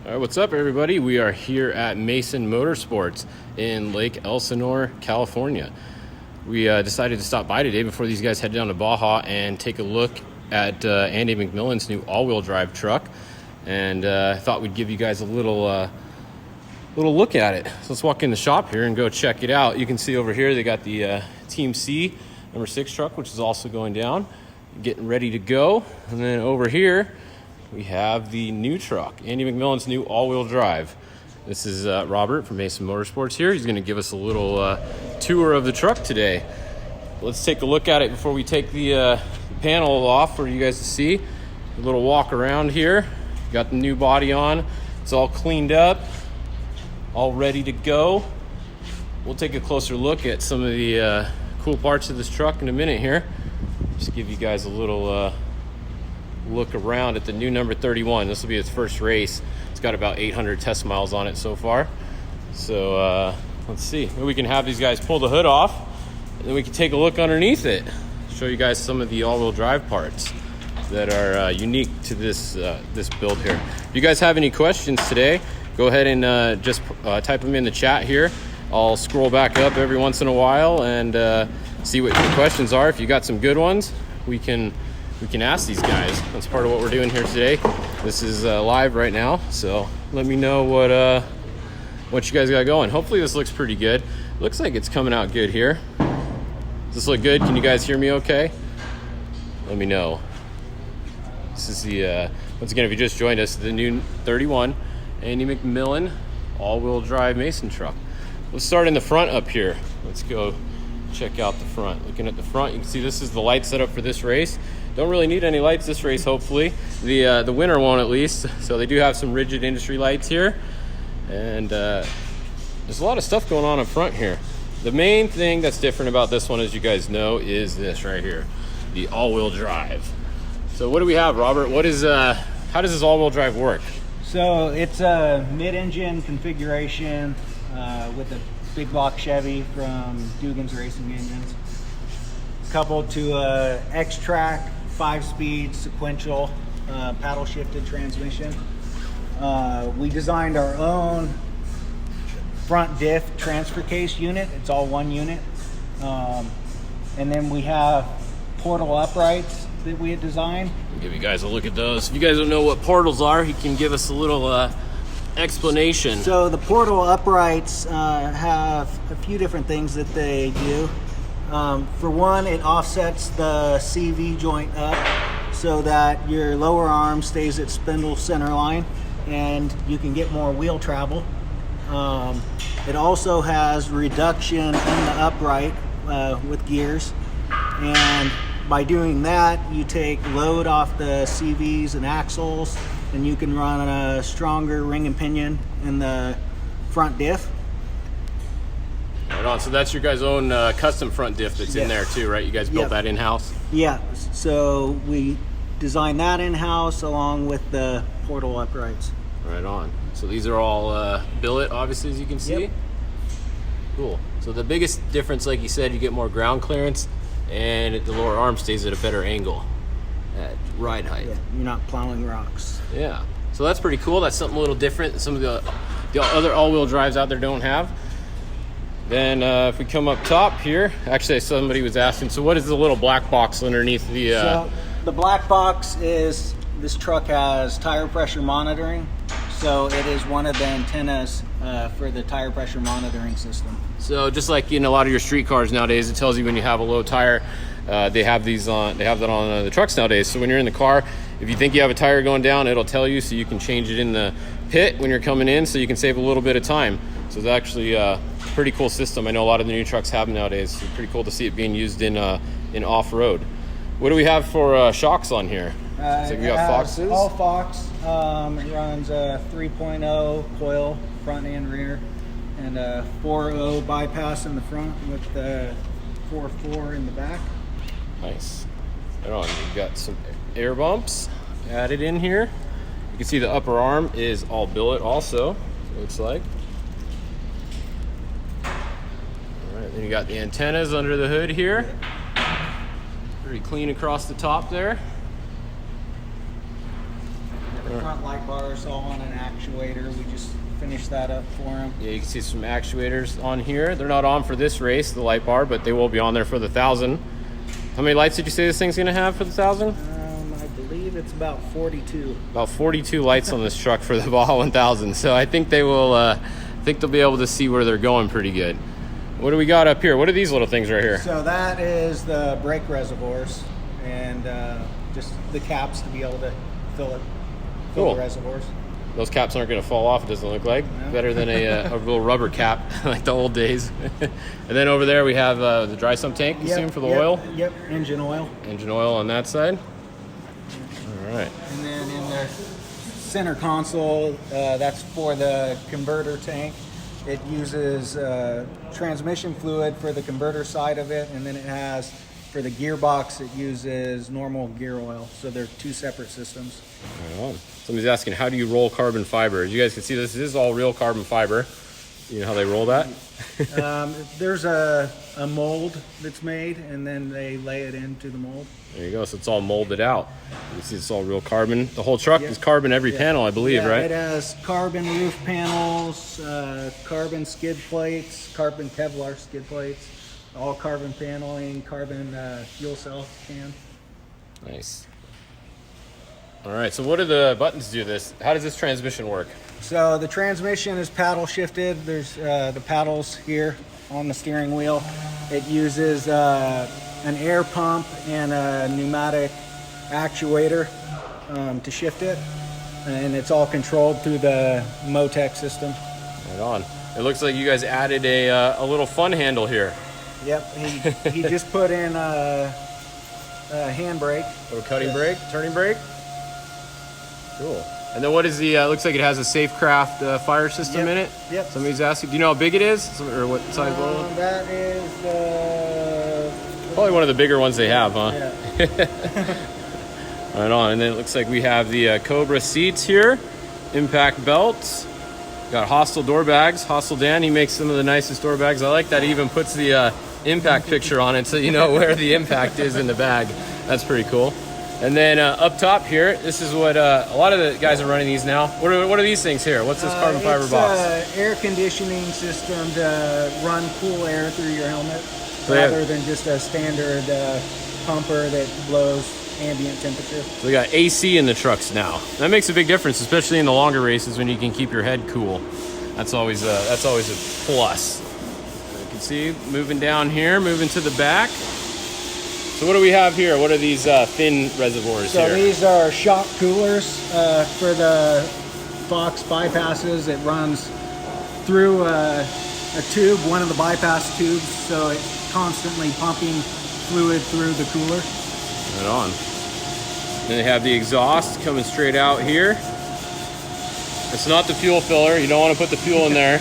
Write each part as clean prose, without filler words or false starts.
All right, what's up, everybody? We are here at Mason Motorsports in Lake Elsinore, California. We decided to stop by today before these guys head down to Baja and take a look at Andy McMillin's new all-wheel drive truck. And I thought we'd give you guys a little look at it. So let's walk in the shop here and go check it out. You can see over here they got the Team C number 6 truck, which is also going down, getting ready to go. And then over here we have the new truck, Andy McMillin's new all-wheel drive. This is Robert from Mason Motorsports here. He's going to give us a little tour of the truck today. Let's take a look at it before we take the panel off for you guys to see. A little walk around here. Got the new body on. It's all cleaned up, all ready to go. We'll take a closer look at some of the cool parts of this truck in a minute here. Just give you guys a little look around at the new number 31. This will be its first race. It's got about 800 test miles on it so far. So let's see. Maybe we can have these guys pull the hood off, and then we can take a look underneath it. Show you guys some of the all-wheel drive parts that are unique to this build here. If you guys have any questions today, go ahead and just type them in the chat here. I'll scroll back up every once in a while and see what your questions are. If you got some good ones, we can ask these guys. That's part of what we're doing here today. This is live right now, so let me know what you guys got going. Hopefully this looks pretty good. Looks like it's coming out good here. Does this look good? Can you guys hear me okay? Let me know. This is the once again, if you just joined us, the new 31 Andy McMillin all-wheel drive Mason truck. Let's start in the front up here. Let's go check out the front. Looking at the front, you can see this is the light setup for this race. Don't really need any lights this race, hopefully. The winner won't, at least. So they do have some rigid industry lights here. And there's a lot of stuff going on up front here. The main thing that's different about this one, as you guys know, is this right here, the all-wheel drive. So what do we have, Robert? What is how does this all-wheel drive work? So it's a mid-engine configuration with a big block Chevy from Dugan's Racing Engines, coupled to a X-Track 5-speed sequential paddle shifted transmission. We designed our own front diff transfer case unit. It's all one unit. And then we have portal uprights that we had designed. I'll give you guys a look at those. If you guys don't know what portals are, he can give us a little explanation. So the portal uprights have a few different things that they do. For one, it offsets the CV joint up so that your lower arm stays at spindle center line and you can get more wheel travel. It also has reduction in the upright with gears, and by doing that you take load off the CVs and axles, and you can run a stronger ring and pinion in the front diff. Right on. So that's your guys' own custom front diff that's in there too, right? You guys built that in-house? Yeah, so we designed that in-house along with the portal uprights. Right on. So these are all billet, obviously, as you can see. Yep. Cool. So the biggest difference, like you said, you get more ground clearance, and the lower arm stays at a better angle at ride height. Yeah, you're not plowing rocks. Yeah. So that's pretty cool. That's something a little different that some of the other all-wheel drives out there don't have. Then if we come up top here, actually somebody was asking, so what is the little black box underneath the... So the black box is, this truck has tire pressure monitoring. So it is one of the antennas for the tire pressure monitoring system. So just like in a lot of your street cars nowadays, it tells you when you have a low tire. They have these on. They have that on the trucks nowadays. So when you're in the car, if you think you have a tire going down, it'll tell you, so you can change it in the pit when you're coming in, so you can save a little bit of time. So it's actually a pretty cool system. I know a lot of the new trucks have them nowadays. It's pretty cool to see it being used in off-road. What do we have for shocks on here? So we got Foxes. All Fox. It runs a 3.0 coil front and rear, and a 4.0 bypass in the front with the 4.4 in the back. Nice. Right on. We've got some air bumps added in here. You can see the upper arm is all billet also, it looks like. All right, then you got the antennas under the hood here. Pretty clean across the top there. The front light bar is all on an actuator. We just finished that up for them. Yeah, you can see some actuators on here. They're not on for this race, the light bar, but they will be on there for the 1,000. How many lights did you say this thing's going to have for the 1,000? I believe it's about 42. About 42 lights on this truck for the Baja 1000. So I think they will. I think they'll be able to see where they're going pretty good. What do we got up here? What are these little things right here? So that is the brake reservoirs and just the caps to be able to fill Cool. the reservoirs. Those caps aren't going to fall off, it doesn't look like. No. Better than a little rubber cap like the old days. And then over there we have the dry sump tank, assume, for the oil. Yep, engine oil. Engine oil on that side. All right. And then in the center console, that's for the converter tank. It uses transmission fluid for the converter side of it, and then it has, for the gearbox, it uses normal gear oil. So they're two separate systems. Right on. Somebody's asking, how do you roll carbon fiber? As you guys can see, this is all real carbon fiber. You know how they roll that? There's a mold that's made, and then they lay it into the mold. There you go. So it's all molded out. You see it's all real carbon. The whole truck is carbon every panel, I believe, right? It has carbon roof panels, carbon skid plates, carbon Kevlar skid plates, all carbon paneling, carbon fuel cell can. Nice. All right, so what do the buttons do this? How does this transmission work? So the transmission is paddle shifted. There's the paddles here on the steering wheel. It uses an air pump and a pneumatic actuator to shift it. And it's all controlled through the Motec system. Right on. It looks like you guys added a little fun handle here. Yep, he just put in a handbrake. Little cutting brake, turning brake. Cool. And then what is the, looks like it has a Safecraft fire system in it. Yep. Somebody's asking, do you know how big it is? Or what size roll? That is the... Probably one of the bigger ones they have, huh? Yeah. Right on. And then it looks like we have the Cobra seats here. Impact belts. Got Hostile door bags. Hostile Dan, he makes some of the nicest door bags. I like that he even puts the impact picture on it so you know where the impact is in the bag. That's pretty cool. And then up top here, this is what a lot of the guys are running these now. What are these things here? What's this carbon fiber box? It's an air conditioning system to run cool air through your helmet rather than just a standard pumper that blows ambient temperature. So we got AC in the trucks now. That makes a big difference, especially in the longer races when you can keep your head cool. That's always a plus. You can see moving down here, moving to the back. So what do we have here? What are these thin reservoirs here? So these are shock coolers for the Fox bypasses. It runs through a tube, one of the bypass tubes, so it's constantly pumping fluid through the cooler. Right on. Then they have the exhaust coming straight out here. It's not the fuel filler. You don't want to put the fuel in there.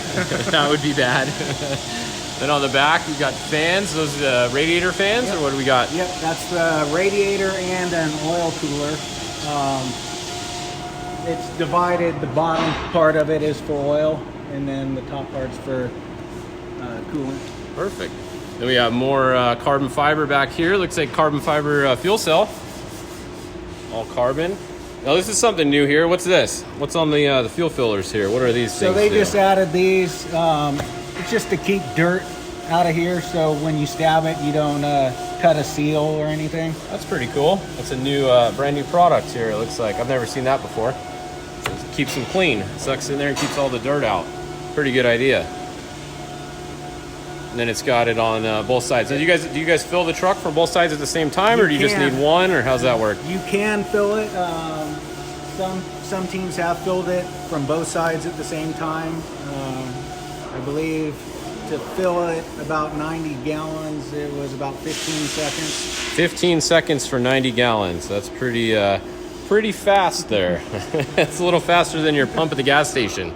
That would be bad. Then on the back, we've got fans. Those radiator fans, or what do we got? Yep, that's the radiator and an oil cooler. It's divided. The bottom part of it is for oil, and then the top part's for coolant. Perfect. Then we have more carbon fiber back here. Looks like carbon fiber fuel cell. All carbon. Now this is something new here. What's this? What's on the fuel fillers here? What are these things? So they just added these. It's just to keep dirt out of here, so when you stab it, you don't cut a seal or anything. That's pretty cool. That's a new, brand new product here. It looks like I've never seen that before. It keeps them clean. It sucks in there and keeps all the dirt out. Pretty good idea. And then it's got it on both sides. So do you guys fill the truck from both sides at the same time, or do you just need one, or how's that work? You can fill it. Some teams have filled it from both sides at the same time. I believe to fill it about 90 gallons, it was about 15 seconds. 15 seconds for 90 gallons. That's pretty fast there. It's a little faster than your pump at the gas station.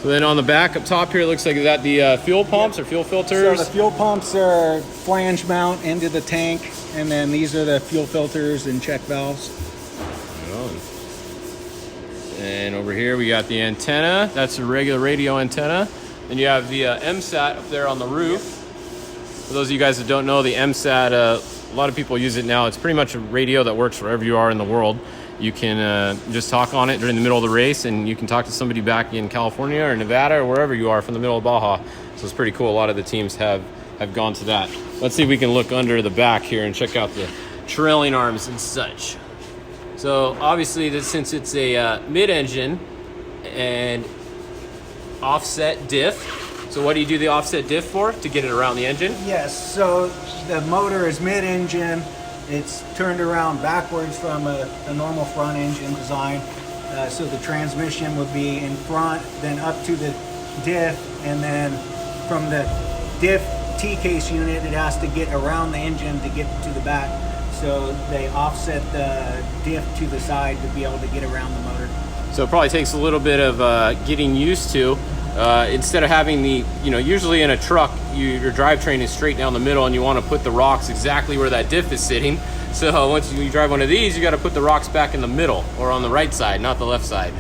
So then on the back up top here, it looks like that the fuel pumps or fuel filters. So the fuel pumps are flange mount into the tank, and then these are the fuel filters and check valves. And over here we got the antenna. That's a regular radio antenna. Then you have the MSAT up there on the roof. For those of you guys that don't know, the MSAT, a lot of people use it now. It's pretty much a radio that works wherever you are in the world. you can just talk on it during the middle of the race, and you can talk to somebody back in California or Nevada or wherever you are from the middle of Baja. So it's pretty cool. A lot of the teams have gone to that. Let's see if we can look under the back here and check out the trailing arms and such. So obviously, since it's a mid-engine and offset diff, so what do you do the offset diff for? To get it around the engine? Yes, so the motor is mid-engine. It's turned around backwards from a normal front engine design. So the transmission would be in front, then up to the diff, and then from the diff T-case unit, it has to get around the engine to get to the back. So they offset the diff to the side to be able to get around the motor. So it probably takes a little bit of getting used to. Instead of having the, usually in a truck, your drivetrain is straight down the middle and you want to put the rocks exactly where that diff is sitting. So once you drive one of these, you got to put the rocks back in the middle or on the right side, not the left side.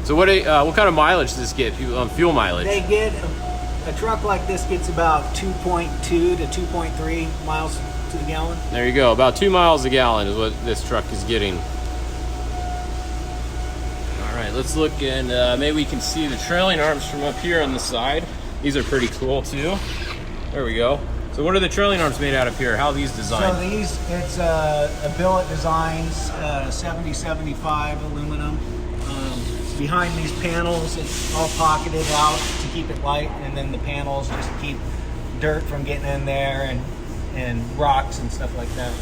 So what kind of mileage does this get, fuel mileage? They get, a truck like this gets about 2.2 to 2.3 miles to the gallon. There you go, about 2 miles a gallon is what this truck is getting. All right, let's look, and maybe we can see the trailing arms from up here on the side. These are pretty cool too. There we go. So what are the trailing arms made out of here? How are these designed? So these, it's a billet designs, 70-75 aluminum. Behind these panels, it's all pocketed out to keep it light, and then the panels just keep dirt from getting in there and rocks and stuff like that.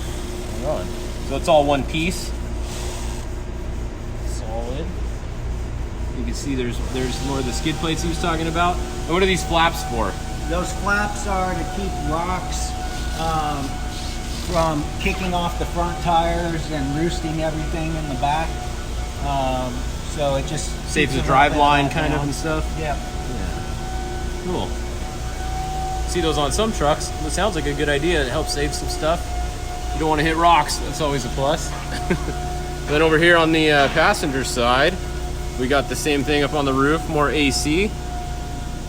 All right. So it's all one piece. Solid. You can see there's more of the skid plates he was talking about. And what are these flaps for? Those flaps are to keep rocks from kicking off the front tires and roosting everything in the back. So it just saves the drive line kind of and stuff. Yeah. Cool. See those on some trucks. It sounds like a good idea. It helps save some stuff. You don't want to hit rocks. That's always a plus. Then over here on the passenger side, we got the same thing up on the roof, more AC.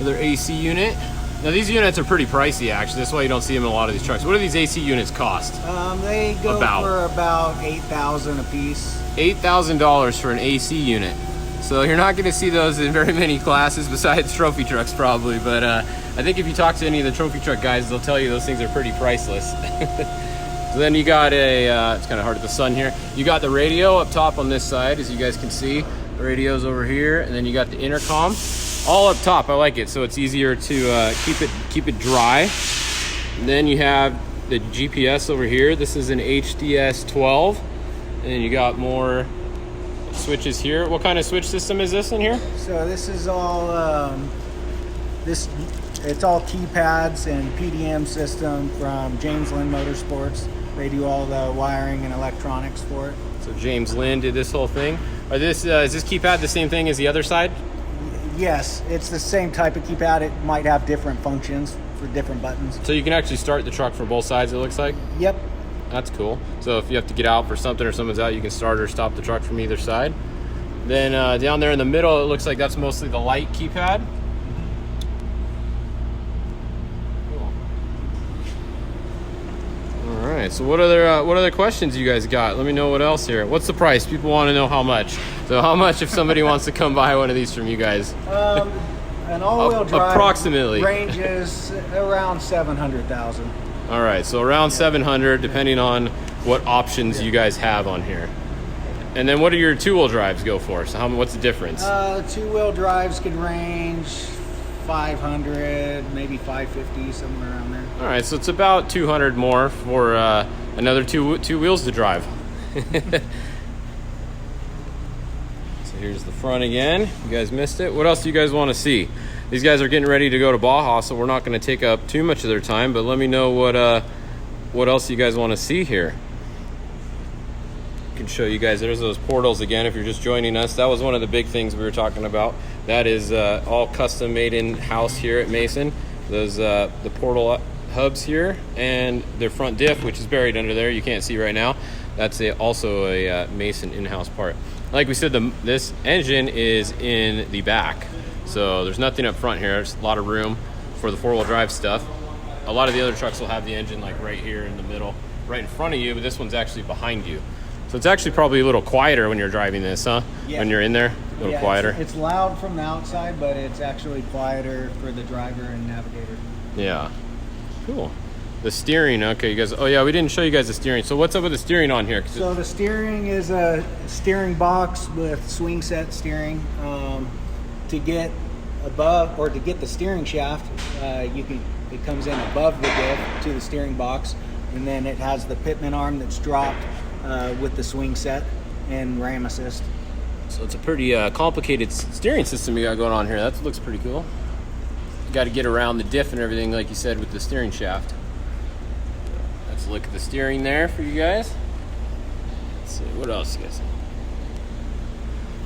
Another AC unit. Now these units are pretty pricey actually. That's why you don't see them in a lot of these trucks. What do these AC units cost? They go for about $8,000 a piece. $8,000 for an AC unit. So you're not going to see those in very many classes besides trophy trucks probably, but I think if you talk to any of the trophy truck guys, they'll tell you those things are pretty priceless. So then you got it's kind of hard at the sun here. You got the radio up top on this side, as you guys can see. The radio's over here, and then you got the intercom all up top. I like it, so it's easier to keep it dry. And then you have the GPS over here. This is an HDS 12, and you got more switches here. What kind of switch system is this in here? So this is all it's all keypads and PDM system from James Lynn Motorsports. They do all the wiring and electronics for it. So James Lynn did this whole thing. Is this keypad the same thing as the other side? Yes, it's the same type of keypad. It might have different functions for different buttons. So you can actually start the truck from both sides, it looks like? Yep. That's cool. So if you have to get out for something or someone's out, you can start or stop the truck from either side. Then down there in the middle, it looks like that's mostly the light keypad. Cool. All right. So what other questions you guys got? Let me know what else here. What's the price? People want to know how much. So how much if somebody wants to come buy one of these from you guys? An all-wheel drive approximately ranges around $700,000. All right, so around 700, depending on what options you guys have on here. And then what do your two-wheel drives go for? So what's the difference? Two-wheel drives can range 500, maybe 550, somewhere around there. All right, so it's about 200 more for another two wheels to drive. So here's the front again. You guys missed it. What else do you guys want to see? These guys are getting ready to go to Baja, so we're not going to take up too much of their time, but let me know what else you guys want to see here. I can show you guys. There's those portals again if you're just joining us. That was one of the big things we were talking about. That is all custom made in-house here at Mason. Those the portal hubs here and their front diff, which is buried under there. You can't see right now. That's also a Mason in-house part. Like we said, this engine is in the back. So there's nothing up front here. There's a lot of room for the four-wheel drive stuff. A lot of the other trucks will have the engine like right here in the middle, right in front of you, but this one's actually behind you. So it's actually probably a little quieter when you're driving this, huh? Yeah. When you're in there, a little quieter. It's loud from the outside, but it's actually quieter for the driver and navigator. Yeah. Cool. The steering, okay, you guys. Oh yeah, we didn't show you guys the steering. So what's up with the steering on here? So the steering is a steering box with swing set steering. To get above, or to get the steering shaft, it comes in above the diff to the steering box, and then it has the pitman arm that's dropped with the swing set and ram assist. So it's a pretty complicated steering system you got going on here. That looks pretty cool. You got to get around the diff and everything, like you said, with the steering shaft. Let's look at the steering there for you guys. Let's see, what else you guys have?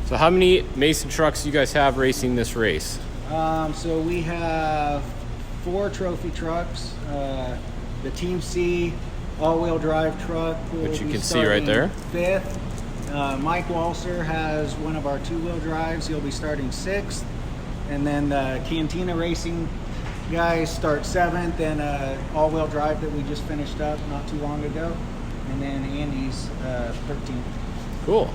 So how many Mason trucks do you guys have racing this race? So we have 4 trophy trucks. The Team C all-wheel drive truck, which you can see right there, 5th. Mike Walser has one of our 2-wheel drives. He'll be starting 6th. And then the Cantina Racing guys start 7th, and all-wheel drive that we just finished up not too long ago. And then Andy's 13th. Cool.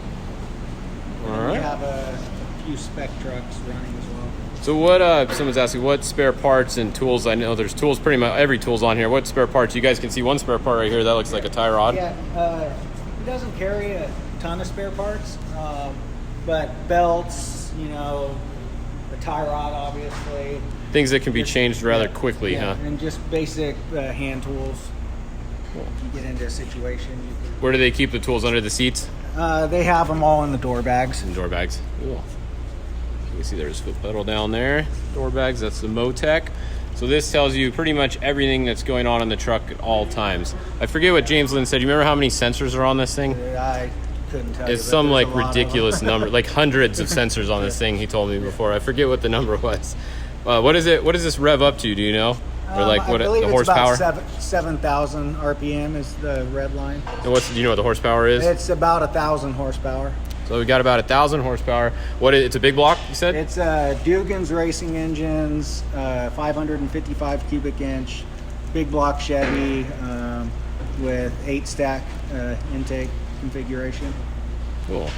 All right. We have a few spec trucks running as well. So what, someone's asking, what spare parts and tools? I know there's tools, pretty much every tool's on here. What spare parts? You guys can see one spare part right here. That looks like a tie rod. Yeah, it doesn't carry a ton of spare parts, but belts, a tie rod, obviously. Things that can be changed rather quickly, huh? And just basic hand tools. Cool. You get into a situation. Where do they keep the tools? Under the seats? They have them all in the door bags. In door bags. Cool. You can see there's a foot pedal down there. Door bags, that's the Motec. So this tells you pretty much everything that's going on in the truck at all times. I forget what James Lynn said. You remember how many sensors are on this thing? I couldn't tell you. It's some like ridiculous number, like hundreds of sensors on this thing. He told me before. I forget what the number was. What is it? What does this rev up to? Do you know? Or like what the horsepower? It's about 7,000 RPM is the red line. And do you know what the horsepower is? It's about 1,000 horsepower. So we got about 1,000 horsepower. It's a big block, you said? It's Dugan's Racing Engines, 555 cubic inch, big block Chevy with 8-stack intake configuration. Cool.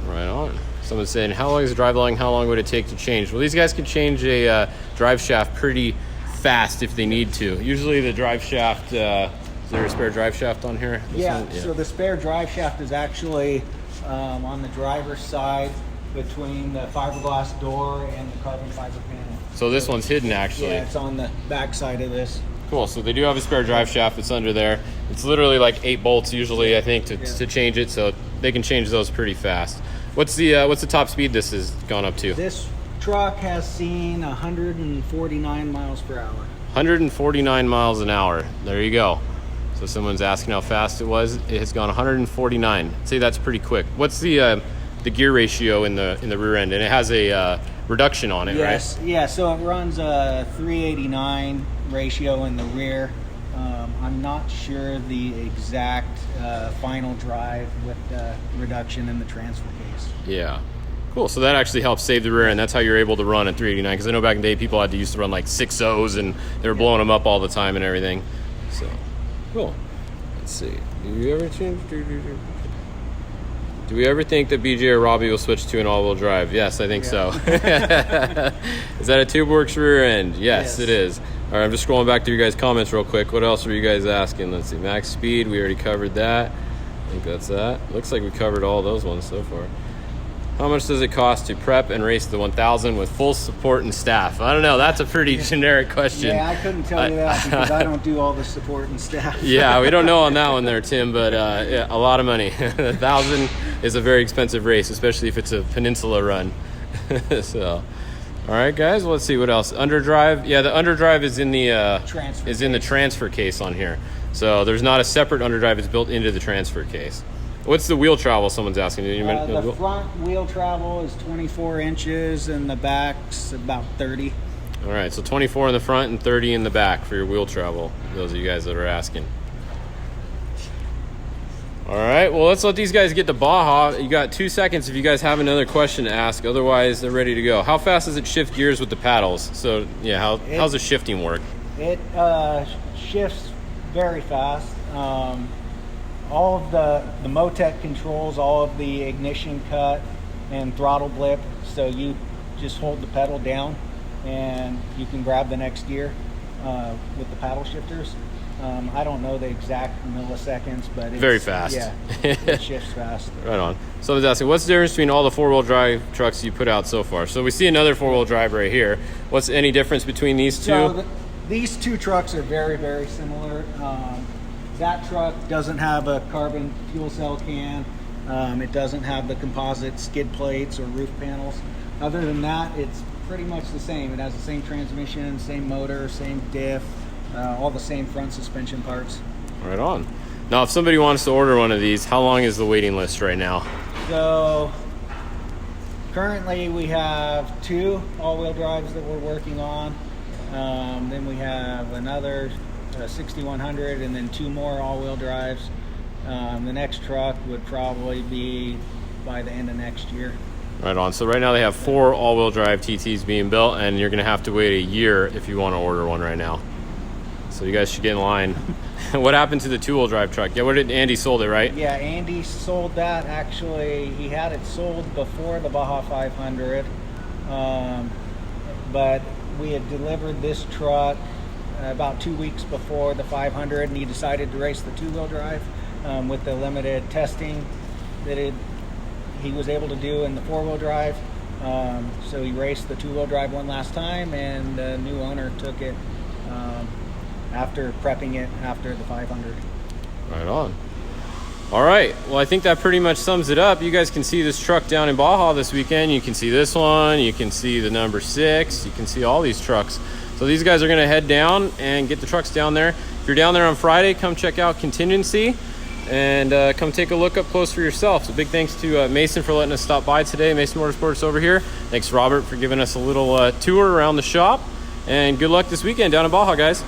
Right on. Someone's saying, how long is the drive long? How long would it take to change? Well, these guys can change a drive shaft pretty fast if they need to. Usually the drive shaft, is there a spare drive shaft on here? Yeah, so the spare drive shaft is actually on the driver's side between the fiberglass door and the carbon fiber panel. So this one's hidden actually. Yeah, it's on the back side of this. Cool, so they do have a spare drive shaft that's under there. It's literally like 8 bolts usually, I think, to change it, so they can change those pretty fast. What's the top speed this has gone up to? This truck has seen 149 miles per hour. 149 miles an hour. There you go. So someone's asking how fast it was. It has gone 149. I'd say that's pretty quick. What's the gear ratio in the rear end? And it has a reduction on it, right? Yes. Yeah. So it runs a 389 ratio in the rear. I'm not sure the exact final drive with the reduction in the transfer case. Yeah. Cool. So that actually helps save the rear end. That's how you're able to run at 389. Because I know back in the day people had to used to run like 6.0s and they were blowing them up all the time and everything. So cool. Let's see. Do we ever think that BJ or Robbie will switch to an all-wheel drive? Yes, I think so. Is that a TubeWorks rear end? Yes, it is. All right, I'm just scrolling back through your guys' comments real quick. What else were you guys asking? Let's see. Max speed, we already covered that. I think that's that. Looks like we covered all those ones so far. How much does it cost to prep and race the 1000 with full support and staff? I don't know. That's a pretty generic question. Yeah, I couldn't tell you that because I don't do all the support and staff. Yeah, we don't know on that one there, Tim, but yeah, a lot of money. 1000 is a very expensive race, especially if it's a peninsula run. So, all right, guys. Let's see what else. Underdrive. Yeah, the underdrive is in the transfer case on here. So there's not a separate underdrive. It's built into the transfer case. What's the wheel travel? Someone's asking. The front wheel travel is 24 inches and the back's about 30. All right, so 24 in the front and 30 in the back for your wheel travel. Those of you guys that are asking. All right, well, let's let these guys get to Baja. You got 2 seconds if you guys have another question to ask. Otherwise, they're ready to go. How fast does it shift gears with the paddles? So, yeah, how's the shifting work? It shifts very fast. all of the Motec controls all of the ignition cut and throttle blip, so you just hold the pedal down and you can grab the next gear with the paddle shifters. I don't know the exact milliseconds, but it's very fast. Yeah, it shifts fast. Right on. Someone's asking, what's the difference between all the four-wheel drive trucks you put out so far? So we see another four-wheel drive right here. What's any difference between these two? So these two trucks are very, very similar. That truck doesn't have a carbon fuel cell can. It doesn't have the composite skid plates or roof panels. Other than that, it's pretty much the same. It has the same transmission, same motor, same diff, all the same front suspension parts. Right on. Now, if somebody wants to order one of these, how long is the waiting list right now? So currently we have 2 all-wheel drives that we're working on. Then we have another 6100 and then 2 more all-wheel drives. The next truck would probably be by the end of next year. Right on. So right now they have 4 all-wheel drive TTs being built, and you're going to have to wait a year if you want to order one right now. So you guys should get in line. What happened to the 2-wheel drive truck? Yeah, Andy sold it, right? Yeah, Andy sold that. Actually, he had it sold before the Baja 500, but we had delivered this truck about 2 weeks before the 500, and he decided to race the 2-wheel drive with the limited testing that he was able to do in the 4-wheel drive. So he raced the 2-wheel drive one last time, and the new owner took it after prepping it after the 500. Right on. All right. Well, I think that pretty much sums it up. You guys can see this truck down in Baja this weekend. You can see this one. You can see the number 6. You can see all these trucks. So these guys are going to head down and get the trucks down there. If you're down there on Friday, come check out Contingency and come take a look up close for yourself. So big thanks to Mason for letting us stop by today. Mason Motorsports over here. Thanks, Robert, for giving us a little tour around the shop. And good luck this weekend down in Baja, guys.